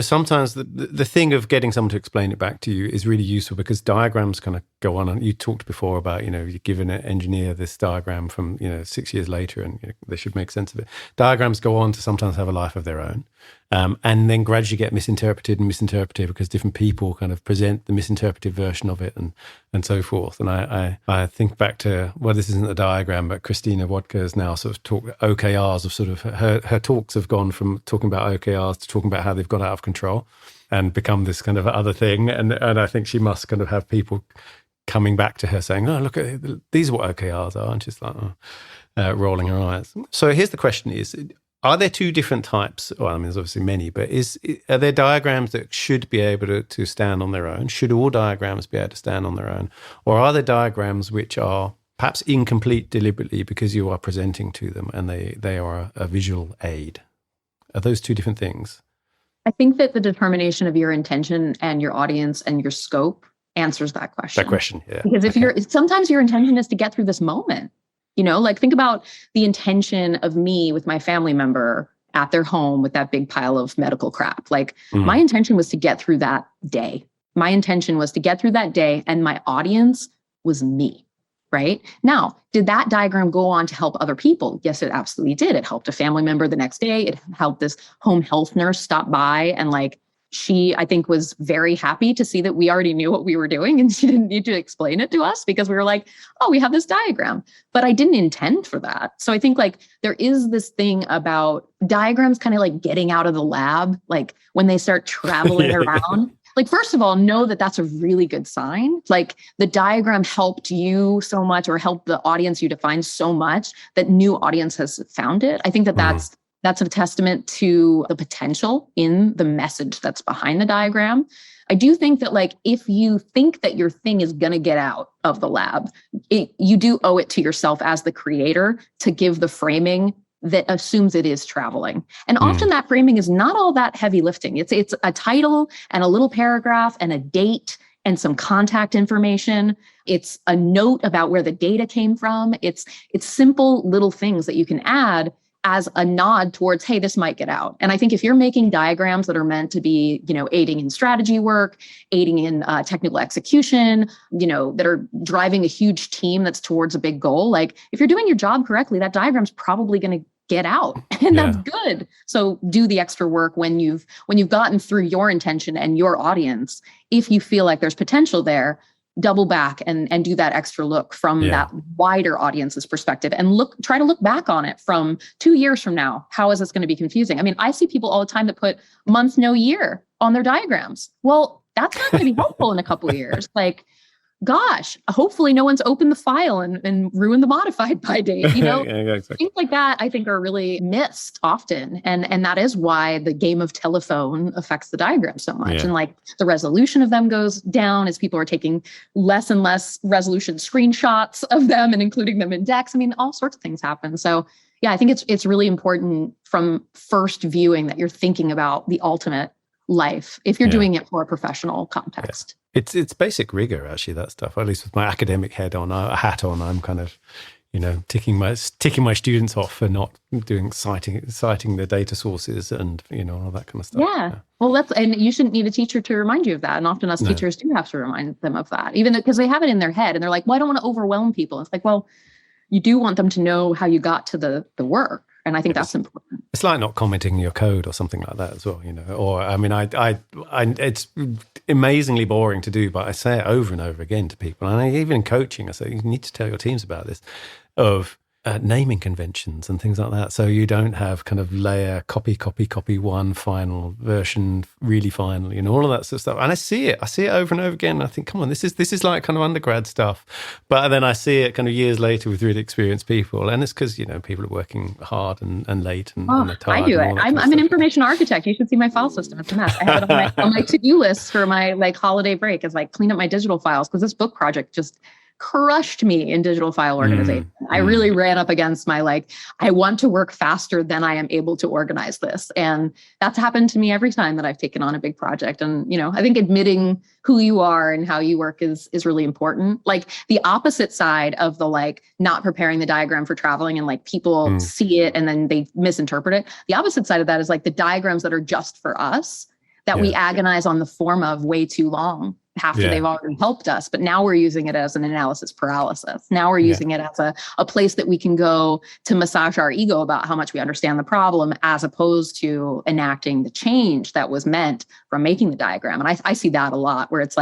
Sometimes the thing of getting someone to explain it back to you is really useful, because diagrams kind of go on. And you talked before about, you give an engineer this diagram from, 6 years later, and they should make sense of it. Diagrams go on to sometimes have a life of their own. And then gradually get misinterpreted because different people kind of present the misinterpreted version of it and so forth. And I think back to, well, this isn't a diagram, but Christina Wodka has now sort of talked OKRs of sort of her talks have gone from talking about OKRs to talking about how they've got out of control and become this kind of other thing. And I think she must kind of have people coming back to her saying, oh, look, these are what OKRs are. And she's like, rolling her eyes. So here's the question is, are there two different types? Well, I mean, there's obviously many, but are there diagrams that should be able to stand on their own? Should all diagrams be able to stand on their own? Or are there diagrams which are perhaps incomplete deliberately because you are presenting to them and they are a visual aid? Are those two different things? I think that the determination of your intention and your audience and your scope answers that question. Yeah. Because sometimes your intention is to get through this moment. Like think about the intention of me with my family member at their home with that big pile of medical crap. Like my intention was to get through that day. My intention was to get through that day, and my audience was me, right? Now, did that diagram go on to help other people? Yes, it absolutely did. It helped a family member the next day. It helped this home health nurse stop by, and she, I think, was very happy to see that we already knew what we were doing, and she didn't need to explain it to us, because we were like, oh, we have this diagram. But I didn't intend for that. So I think there is this thing about diagrams kind of getting out of the lab, when they start traveling around. First of all, know that that's a really good sign. The diagram helped you so much, or helped the audience you define so much, that new audience has found it. I think that's a testament to the potential in the message that's behind the diagram. I do think that if you think that your thing is going to get out of the lab, you do owe it to yourself as the creator to give the framing that assumes it is traveling. And often that framing is not all that heavy lifting. It's a title and a little paragraph and a date and some contact information. It's a note about where the data came from. It's simple little things that you can add as a nod towards, hey, this might get out. And I think if you're making diagrams that are meant to be, aiding in strategy work, aiding in technical execution, that are driving a huge team that's towards a big goal, if you're doing your job correctly, that diagram's probably going to get out, and that's good. So do the extra work when you've gotten through your intention and your audience. If you feel like there's potential there, double back and do that extra look from that wider audience's perspective, and try to look back on it from 2 years from now. How is this going to be confusing? I mean, I see people all the time that put month, no year on their diagrams. Well, that's not going to be helpful in a couple of years. Gosh, hopefully no one's opened the file and ruined the modified by date. Exactly. Things like that, I think, are really missed often. And that is why the game of telephone affects the diagram so much. Yeah. And the resolution of them goes down as people are taking less and less resolution screenshots of them and including them in decks. I mean, all sorts of things happen. So yeah, I think it's really important from first viewing that you're thinking about the ultimate life if you're doing it for a professional context. It's basic rigor, actually, that stuff. At least with my academic hat on, I'm kind of, ticking my students off for not doing citing the data sources and, all that kind of stuff. Yeah. Well, and you shouldn't need a teacher to remind you of that. And often us teachers do have to remind them of that, even because they have it in their head and they're like, well, I don't want to overwhelm people. It's like, well, you do want them to know how you got to the work. And I think that's important. It's like not commenting your code or something like that as well, Or, I mean, I it's amazingly boring to do, but I say it over and over again to people. And even in coaching, I say, you need to tell your teams about this, of naming conventions and things like that. So you don't have kind of layer, copy, one final version, really final, all of that sort of stuff. And I see it over and over again. I think, come on, this is like kind of undergrad stuff. But then I see it kind of years later with really experienced people. And it's because, people are working hard and late and they're tired. I do it. I'm an information architect. You should see my file system. It's a mess. I have it on my to-do list for my holiday break, is clean up my digital files, because this book project just crushed me in digital file organization. I really ran up against my, I want to work faster than I am able to organize this. And that's happened to me every time that I've taken on a big project. And, I think admitting who you are and how you work is really important. The opposite side of the, not preparing the diagram for traveling and people see it and then they misinterpret it. The opposite side of that is the diagrams that are just for us that we agonize on the form of way too long, after they've already helped us. But now we're using it as an analysis paralysis. Now we're using it as a place that we can go to massage our ego about how much we understand the problem, as opposed to enacting the change that was meant from making the diagram. And I see that a lot, where it's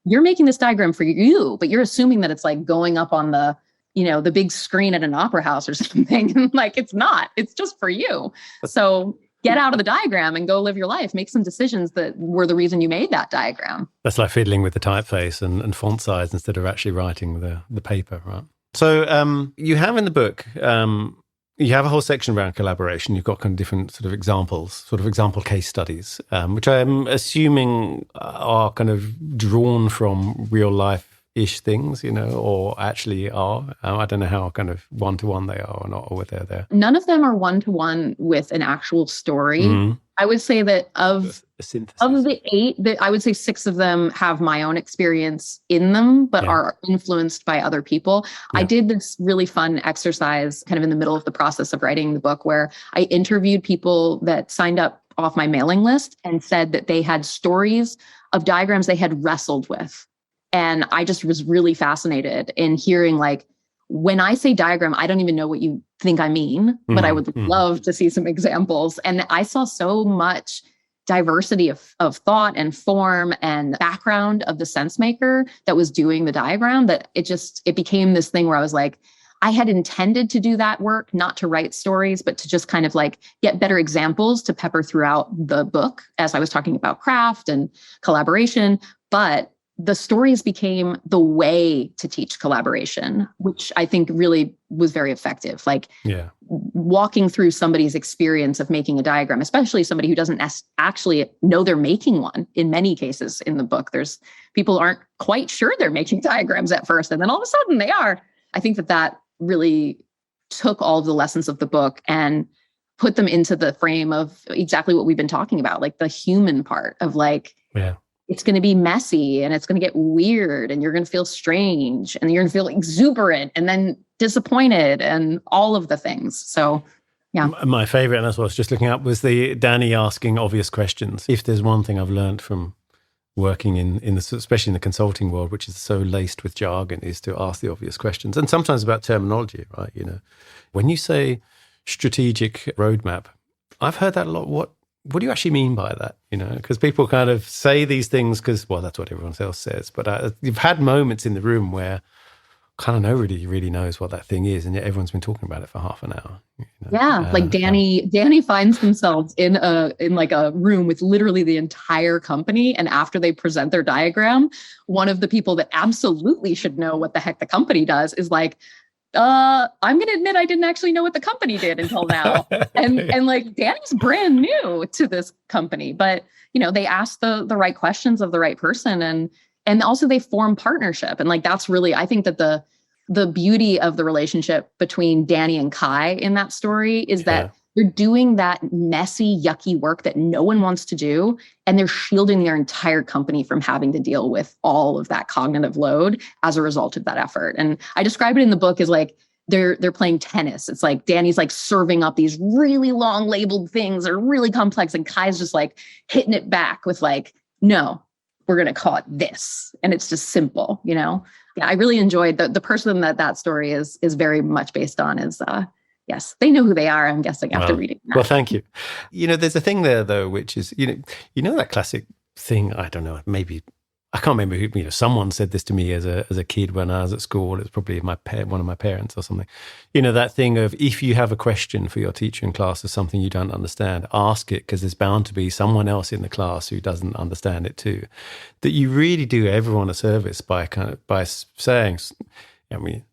you're making this diagram for you, but you're assuming that it's going up on the, the big screen at an opera house or something. It's not, it's just for you. So get out of the diagram and go live your life. Make some decisions that were the reason you made that diagram. That's like fiddling with the typeface and font size instead of actually writing the paper, right? So you have in the book, you have a whole section around collaboration. You've got kind of different sort of example case studies, which I'm assuming are kind of drawn from real life-ish things, or actually are. I don't know how kind of one-to-one they are or not, or whether they're there. None of them are one-to-one with an actual story. I would say that of the 8, I would say 6 of them have my own experience in them, but are influenced by other people. I did this really fun exercise kind of in the middle of the process of writing the book, where I interviewed people that signed up off my mailing list and said that they had stories of diagrams they had wrestled with. And I just was really fascinated in hearing, when I say diagram, I don't even know what you think I mean, but I would love to see some examples. And I saw so much diversity of thought and form and background of the sense maker that was doing the diagram, that it became this thing where I was like, I had intended to do that work, not to write stories, but to just kind of get better examples to pepper throughout the book as I was talking about craft and collaboration. But the stories became the way to teach collaboration, which I think really was very effective. Walking through somebody's experience of making a diagram, especially somebody who doesn't actually know they're making one. In many cases in the book, people aren't quite sure they're making diagrams at first, and then all of a sudden they are. I think that really took all of the lessons of the book and put them into the frame of exactly what we've been talking about, the human part of it's going to be messy and it's going to get weird and you're going to feel strange and you're going to feel exuberant and then disappointed and all of the things. So, yeah. My favorite, and that's what I was just looking at, was the Danny asking obvious questions. If there's one thing I've learned from working especially in the consulting world, which is so laced with jargon, is to ask the obvious questions. And sometimes about terminology, right? When you say strategic roadmap, I've heard that a lot. What do you actually mean by that? Because people kind of say these things because, well, that's what everyone else says. But you've had moments in the room where kind of nobody really knows what that thing is, and yet everyone's been talking about it for half an hour. Yeah, Danny finds themselves in a room with literally the entire company, and after they present their diagram, one of the people that absolutely should know what the heck the company does is I'm going to admit I didn't actually know what the company did until now. And Danny's brand new to this company, but they ask the right questions of the right person, and also they form partnership. And that's really, I think that the beauty of the relationship between Danny and Kai in that story is that They're doing that messy, yucky work that no one wants to do. And they're shielding their entire company from having to deal with all of that cognitive load as a result of that effort. And I describe it in the book as like, they're playing tennis. It's like Danny's like serving up these really long labeled things that are really complex. And Kai's just like hitting it back with like, no, we're going to call it this. And it's just simple, you know? Yeah, I really enjoyed the person that story is very much based on is, yes, they know who they are, I'm guessing, after reading that. Well, thank you. You know, there's a thing there, though, which is, you know that classic thing, I don't know, maybe, I can't remember who, you know, someone said this to me as a kid when I was at school. It was probably one of my parents or something. You know, that thing of if you have a question for your teacher in class or something you don't understand, ask it, because there's bound to be someone else in the class who doesn't understand it too. That you really do everyone a service by saying, I mean,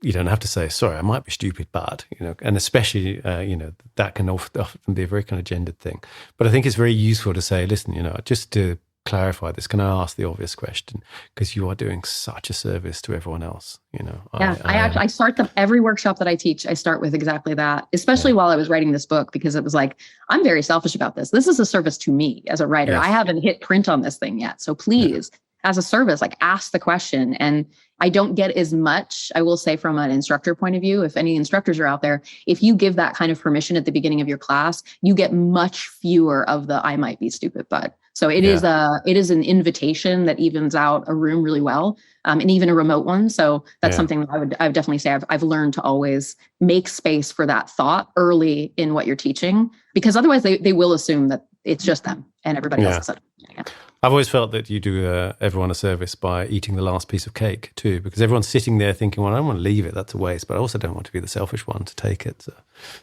you don't have to say, sorry, I might be stupid, but, you know, and especially, you know, that can often be a very kind of gendered thing. But I think it's very useful to say, listen, you know, just to clarify this, can I ask the obvious question? Because you are doing such a service to everyone else, you know. Yeah, I start every workshop that I teach, I start with exactly that, especially while I was writing this book, because it was like, I'm very selfish about this. This is a service to me as a writer. Yes. I haven't hit print on this thing yet. So please, as a service, like ask the question. And I don't get as much, I will say, from an instructor point of view. If any instructors are out there, if you give that kind of permission at the beginning of your class, you get much fewer of the I might be stupid, but. So it is an invitation that evens out a room really well, and even a remote one. So that's something that I would definitely say I've learned to always make space for that thought early in what you're teaching, because otherwise they will assume that it's just them and everybody else is doing it. I've always felt that you do everyone a service by eating the last piece of cake too, because everyone's sitting there thinking, well, I don't want to leave it, that's a waste, but I also don't want to be the selfish one to take it.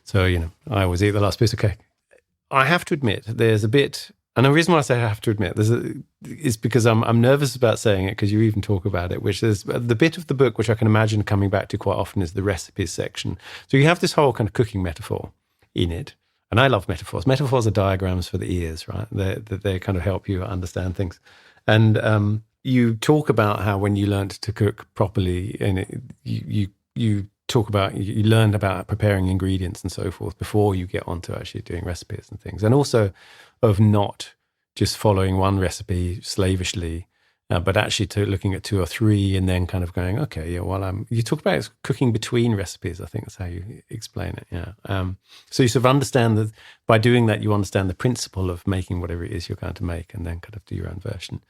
So you know, I always eat the last piece of cake. I have to admit, there's a bit. And the reason why I say I have to admit is because I'm nervous about saying it, because you even talk about it, which is the bit of the book which I can imagine coming back to quite often is the recipes section. So you have this whole kind of cooking metaphor in it. And I love metaphors. Metaphors are diagrams for the ears, right? They kind of help you understand things. And you talk about how when you learned to cook properly, and you talk about, you learned about preparing ingredients and so forth before you get onto actually doing recipes and things. And also of not just following one recipe slavishly, but actually looking at two or three and then kind of going, okay, yeah, well, you talk about cooking between recipes. I think that's how you explain it. Yeah. So you sort of understand that by doing that, you understand the principle of making whatever it is you're going to make and then kind of do your own version.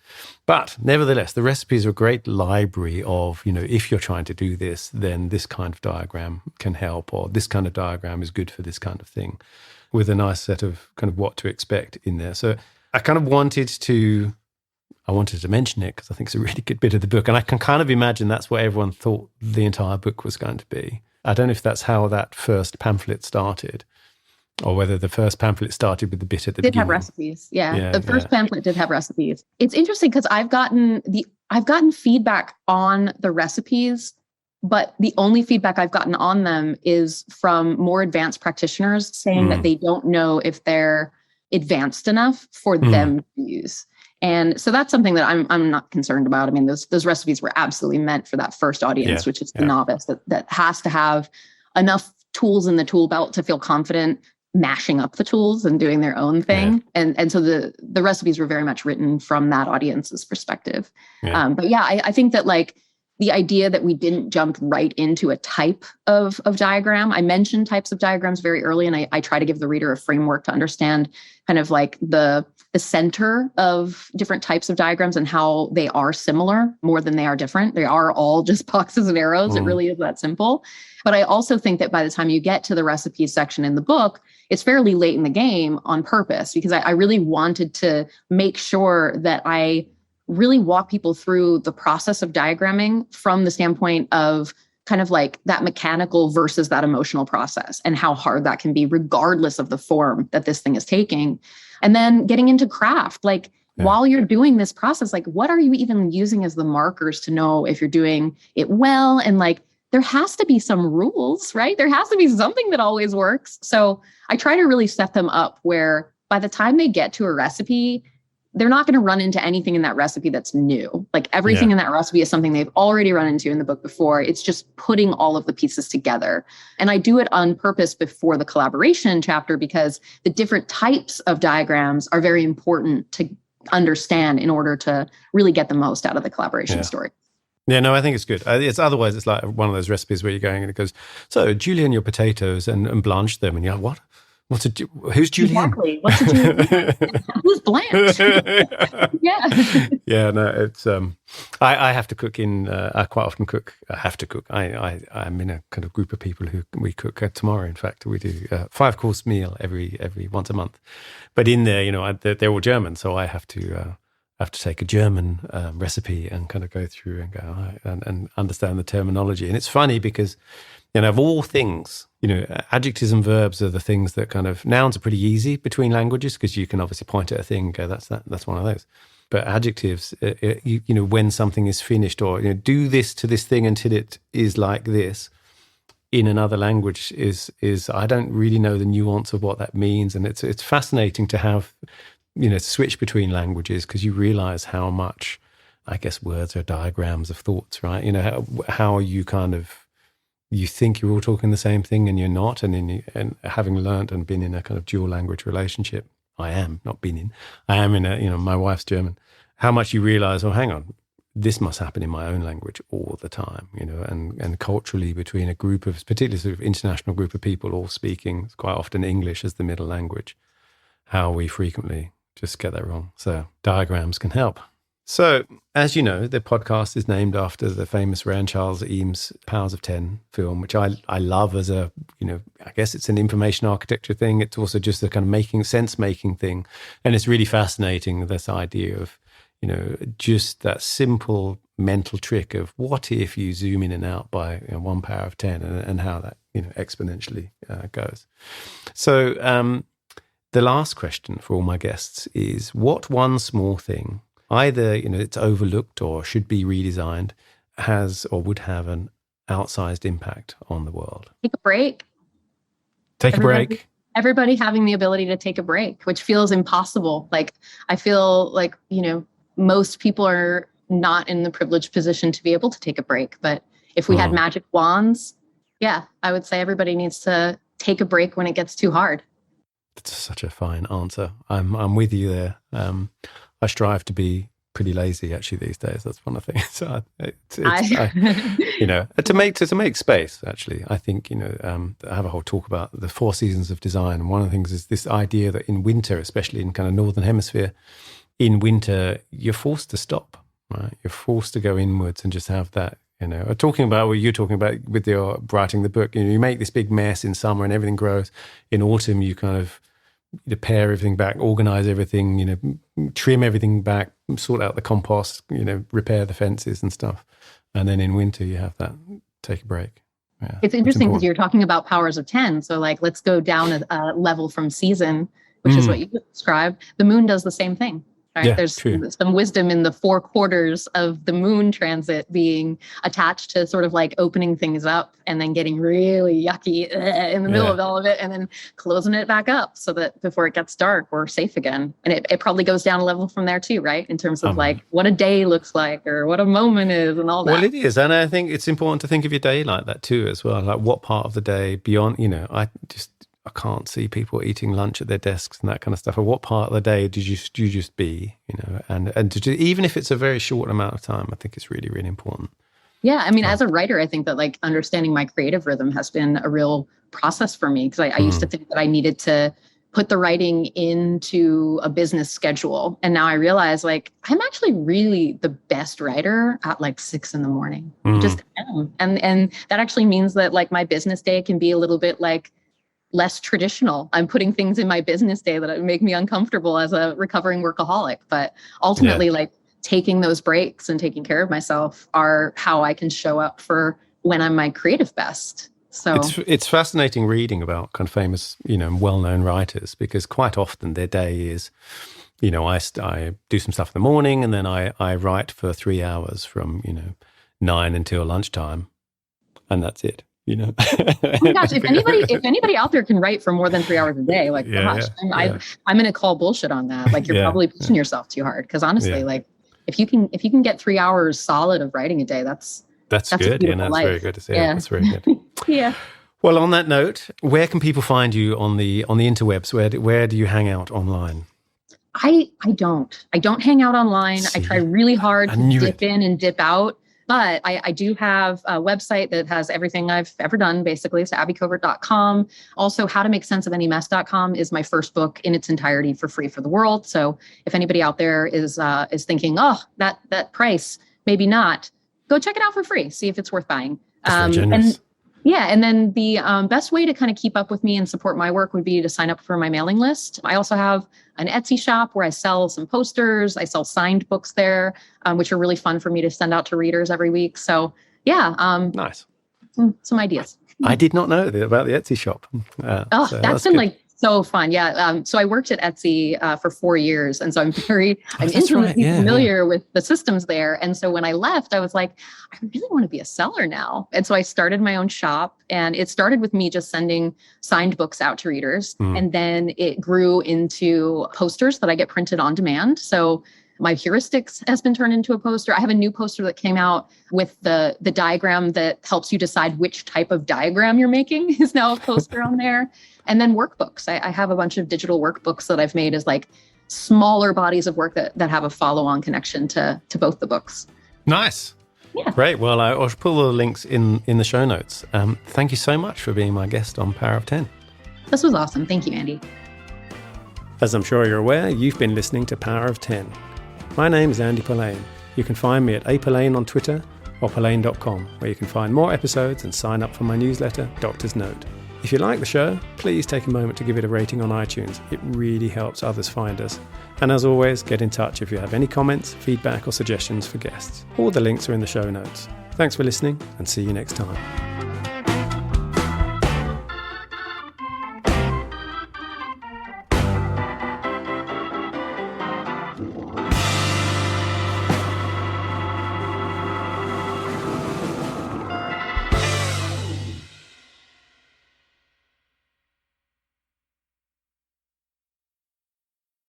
But nevertheless, the recipes are a great library of, you know, if you're trying to do this, then this kind of diagram can help, or this kind of diagram is good for this kind of thing, with a nice set of kind of what to expect in there. So I kind of wanted to mention it because I think it's a really good bit of the book. And I can kind of imagine that's what everyone thought the entire book was going to be. I don't know if that's how that first pamphlet started, or whether the first pamphlet started with the bit at the beginning. Did have recipes. Yeah. The first pamphlet did have recipes. It's interesting because I've gotten feedback on the recipes, but the only feedback I've gotten on them is from more advanced practitioners saying that they don't know if they're advanced enough for them to use. And so that's something that I'm not concerned about. I mean, those recipes were absolutely meant for that first audience, which is the novice that has to have enough tools in the tool belt to feel confident mashing up the tools and doing their own thing. Yeah. And so the recipes were very much written from that audience's perspective. Yeah. But yeah, I think that like the idea that we didn't jump right into a type of diagram. I mentioned types of diagrams very early, and I try to give the reader a framework to understand kind of like the center of different types of diagrams and how they are similar more than they are different. They are all just boxes of arrows. It really is that simple. But I also think that by the time you get to the recipes section in the book, it's fairly late in the game on purpose, because I really wanted to make sure that I really walk people through the process of diagramming from the standpoint of kind of like that mechanical versus that emotional process, and how hard that can be regardless of the form that this thing is taking. And then getting into craft, like while you're doing this process, like what are you even using as the markers to know if you're doing it well? And like, there has to be some rules, right? There has to be something that always works. So I try to really set them up where by the time they get to a recipe, they're not going to run into anything in that recipe that's new. Like everything in that recipe is something they've already run into in the book before. It's just putting all of the pieces together. And I do it on purpose before the collaboration chapter because the different types of diagrams are very important to understand in order to really get the most out of the collaboration story. Yeah, no, I think it's good. Otherwise, it's like one of those recipes where you're going and it goes, so julienne your potatoes and blanch them. And you're like, what? Who's julienne? Exactly. What's a julienne? Who's blanche? Yeah. Yeah, no, it's, I have to cook I quite often cook. I have to cook. I'm in a kind of group of people who we cook tomorrow. In fact, we do a 5-course meal every once a month. But in there, they're all German. So I have to take a German recipe and kind of go through and go and understand the terminology. And it's funny because, of all things, adjectives and verbs are the things that kind of, nouns are pretty easy between languages because you can obviously point at a thing and go, that's one of those. But adjectives, when something is finished or, do this to this thing until it is like this in another language is I don't really know the nuance of what that means. And it's fascinating to have, switch between languages because you realize how much, I guess, words are diagrams of thoughts, right? How you kind of, you think you're all talking the same thing and you're not. And having learned and been in a kind of dual language relationship, I am in a, my wife's German, how much you realize, oh, hang on, this must happen in my own language all the time, and culturally between a group of, particularly sort of international group of people all speaking quite often English as the middle language, how we frequently just get that wrong. So diagrams can help. So, as you know, the podcast is named after the famous Ray and Charles Eames Powers of 10 film, which I love as a, I guess it's an information architecture thing. It's also just a kind of sense-making thing. And it's really fascinating, this idea of, just that simple mental trick of what if you zoom in and out by 1 power of 10 and how that, exponentially goes. So the last question for all my guests is, what one small thing, either, it's overlooked or should be redesigned, has or would have an outsized impact on the world? Take a break. Take a break. Everybody having the ability to take a break, which feels impossible. Like, I feel like, most people are not in the privileged position to be able to take a break. But if we had magic wands, I would say everybody needs to take a break when it gets too hard. That's such a fine answer. I'm with you there. I strive to be pretty lazy actually these days. That's one of the things. So to make space. Actually, I think I have a whole talk about the 4 seasons of design, and one of the things is this idea that in winter, especially in kind of northern hemisphere, in winter you're forced to stop. Right, you're forced to go inwards and just have that. Talking about what you're talking about with your writing the book. You make this big mess in summer and everything grows. In autumn, you kind of pare everything back, organize everything, trim everything back, sort out the compost, repair the fences and stuff. And then in winter, you have that, take a break. Yeah, it's interesting because you're talking about powers of 10. So like, let's go down a level from season, which is what you described. The moon does the same thing. Right? Yeah, there's true. some wisdom in the 4 quarters of the moon transit being attached to sort of like opening things up and then getting really yucky in the middle of all of it and then closing it back up so that before it gets dark, we're safe again. And it probably goes down a level from there too, right? In terms of like what a day looks like or what a moment is and all that. Well, it is. And I think it's important to think of your day like that too as well. Like what part of the day beyond, I can't see people eating lunch at their desks and that kind of stuff. Or what part of the day do you just be, and even if it's a very short amount of time, I think it's really, really important. Yeah. I mean, as a writer, I think that like understanding my creative rhythm has been a real process for me because I used to think that I needed to put the writing into a business schedule. And now I realize like, I'm actually really the best writer at like 6 a.m. I just am. And that actually means that like my business day can be a little bit like less traditional. I'm putting things in my business day that make me uncomfortable as a recovering workaholic. But ultimately, like taking those breaks and taking care of myself are how I can show up for when I'm my creative best. So it's fascinating reading about kind of famous, well-known writers because quite often their day is, I do some stuff in the morning and then I write for 3 hours from, 9 until lunchtime and that's it. you know. Oh my gosh, if anybody out there can write for more than 3 hours a day, like, I'm going to call bullshit on that. Like, you're probably pushing yourself too hard. Because honestly, like, if you can get 3 hours solid of writing a day, that's good. Yeah, that's very good to see. Yeah. That's very good. Yeah. Well, on that note, where can people find you on the interwebs? Where do you hang out online? I don't hang out online. I try really hard to dip in and dip out. But I do have a website that has everything I've ever done, basically. It's abbycovert.com. Also, howtomakesensofanyMess.com is my first book in its entirety for free for the world. So if anybody out there is thinking, oh, that price, maybe not, go check it out for free. See if it's worth buying. And then the best way to kind of keep up with me and support my work would be to sign up for my mailing list. I also have an Etsy shop where I sell some posters. I sell signed books there, which are really fun for me to send out to readers every week. So nice. Some ideas. I did not know about the Etsy shop. That's been good. So fun. Yeah. So I worked at Etsy for 4 years. And so I'm intimately familiar with the systems there. And so when I left, I was like, I really want to be a seller now. And so I started my own shop, and it started with me just sending signed books out to readers. And then it grew into posters that I get printed on demand. So my heuristics has been turned into a poster. I have a new poster that came out with the diagram that helps you decide which type of diagram you're making is now a poster on there. And then workbooks. I have a bunch of digital workbooks that I've made as like smaller bodies of work that have a follow-on connection to both the books. Nice. Yeah. Great. Well, I'll put all the links in the show notes. Thank you so much for being my guest on Power of 10. This was awesome. Thank you, Andy. As I'm sure you're aware, you've been listening to Power of 10. My name is Andy Polaine. You can find me at apolaine on Twitter or polaine.com, where you can find more episodes and sign up for my newsletter, Doctor's Note. If you like the show, please take a moment to give it a rating on iTunes. It really helps others find us. And as always, get in touch if you have any comments, feedback, or suggestions for guests. All the links are in the show notes. Thanks for listening, and see you next time.